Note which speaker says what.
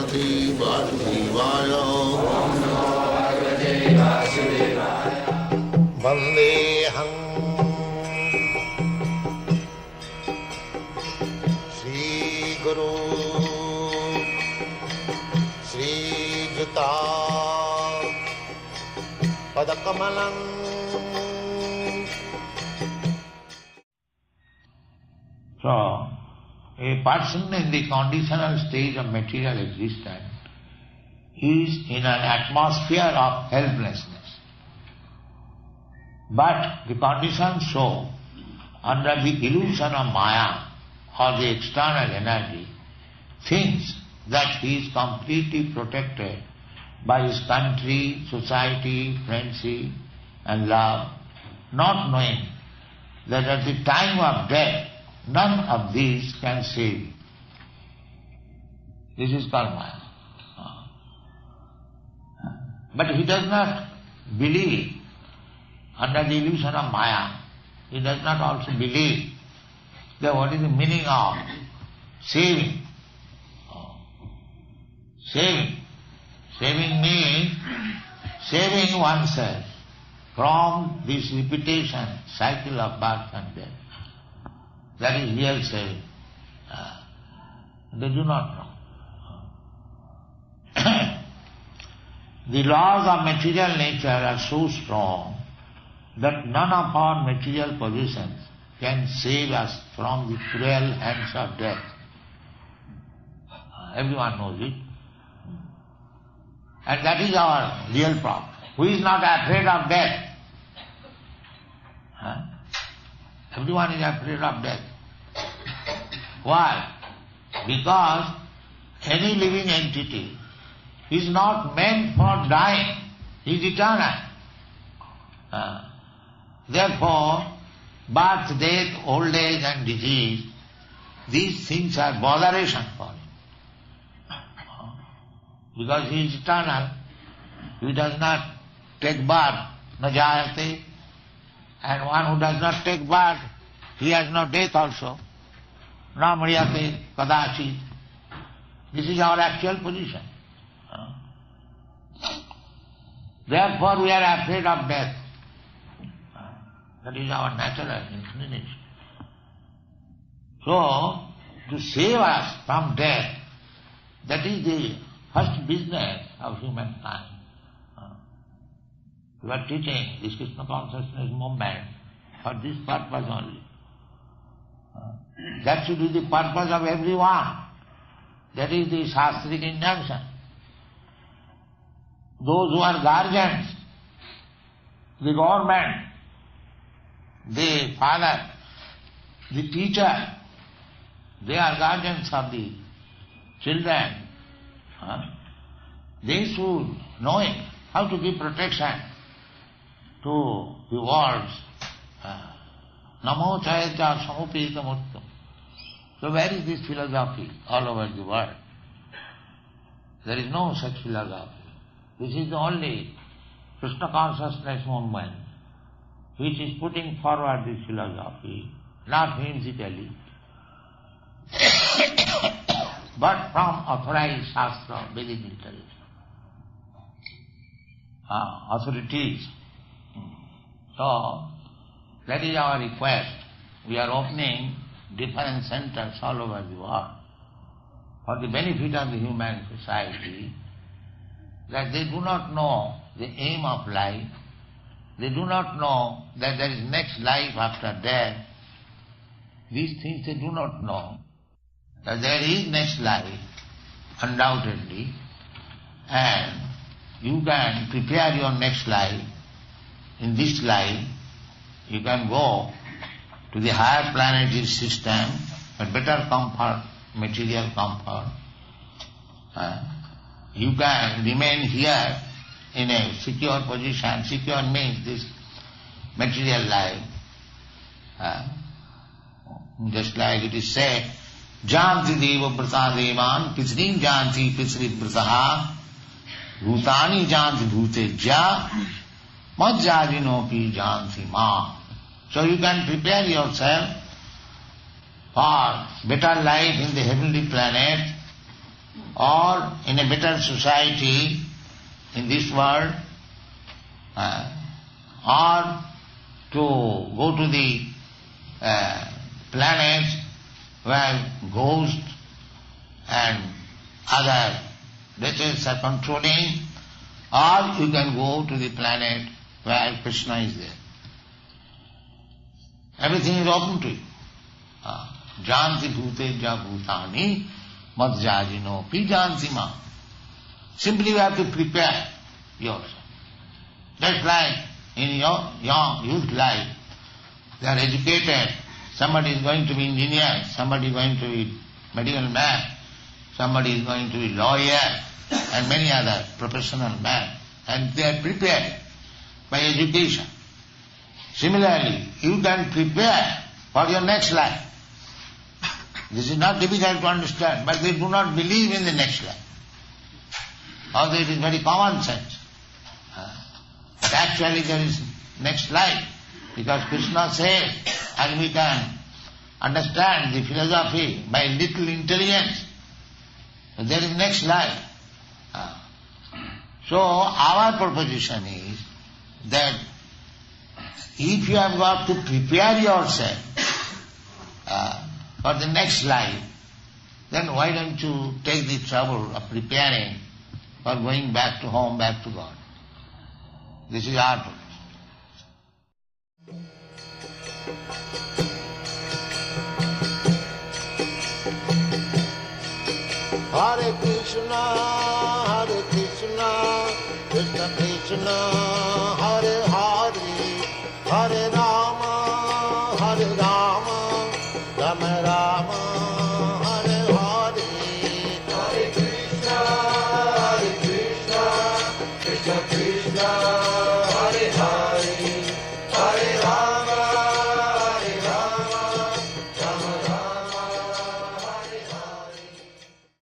Speaker 1: Bhagavate Vasudevaya. Vandeham Sri Guru Sri Juta Padakamalam.
Speaker 2: So, a person in the conditional stage of material existence is in an atmosphere of helplessness. But the conditioned soul, under the illusion of Maya or the external energy, thinks that he is completely protected by his country, society, friendship and love, not knowing that at the time of death, none of these can save you. This is called Maya. But he does not believe, under the illusion of Maya, he does not also believe that what is the meaning of saving. Saving. Saving means saving oneself from this repetition, cycle of birth and death. That is real saving. They do not know. The laws of material nature are so strong that none of our material possessions can save us from the cruel hands of death. Everyone knows it. And that is our real problem. Who is not afraid of death? Everyone is afraid of death. Why? Because any living entity is not meant for dying. He is eternal. Therefore, birth, death, old age and disease, these things are botheration for him. Because he is eternal, he does not take birth, na jayate. And one who does not take birth, he has no death also. Na mriyate kadachit. This is our actual position. Therefore we are afraid of death. That is our natural inclination. So, to save us from death, that is the first business of humankind. We are teaching this Krishna consciousness movement for this purpose only. That should be the purpose of everyone. That is the Shastric injunction. Those who are guardians, the government, the father, the teacher, they are guardians of the children. They should know how to give protection to the worlds. Namo chayatya samupitamuttam. So where is this philosophy all over the world? There is no such philosophy. This is the only Krishna consciousness movement which is putting forward this philosophy, not whimsically, but from authorized Shastra, Vedic literature. Authorities. So, that is our request. We are opening different centers all over the world for the benefit of the human society, that they do not know the aim of life, they do not know that there is next life after death. These things they do not know, that there is next life, undoubtedly, and you can prepare your next life. In this life, you can go to the higher planetary system, but better comfort, material comfort. You can remain here in a secure position. Secure means this material life. Just like it is said, Janti deva vrata devan, pisrin janti pisri vrataha, bhutani janti bhute ja, majjajinopi janti ma. So you can prepare yourself for better life in the heavenly planet or in a better society in this world, or to go to the planets where ghosts and other deities are controlling, or you can go to the planet where Krishna is there. Everything is open to you. Janti bhuteja bhutani madhyajino pi janti ma. Simply you have to prepare yourself. Just like in your young youth life, they are educated. Somebody is going to be engineer, somebody is going to be medical man, somebody is going to be lawyer, and many other professional men. And they are prepared by education. Similarly, you can prepare for your next life. This is not difficult to understand, but they do not believe in the next life. Although it is very common sense. But actually there is next life, because Krishna says, and we can understand the philosophy by little intelligence, there is next life. So our proposition is that if you have got to prepare yourself for the next life, then why don't you take the trouble of preparing for going back to home, back to God? This is our proposition.
Speaker 1: Hare Krishna, Krishna Krishna,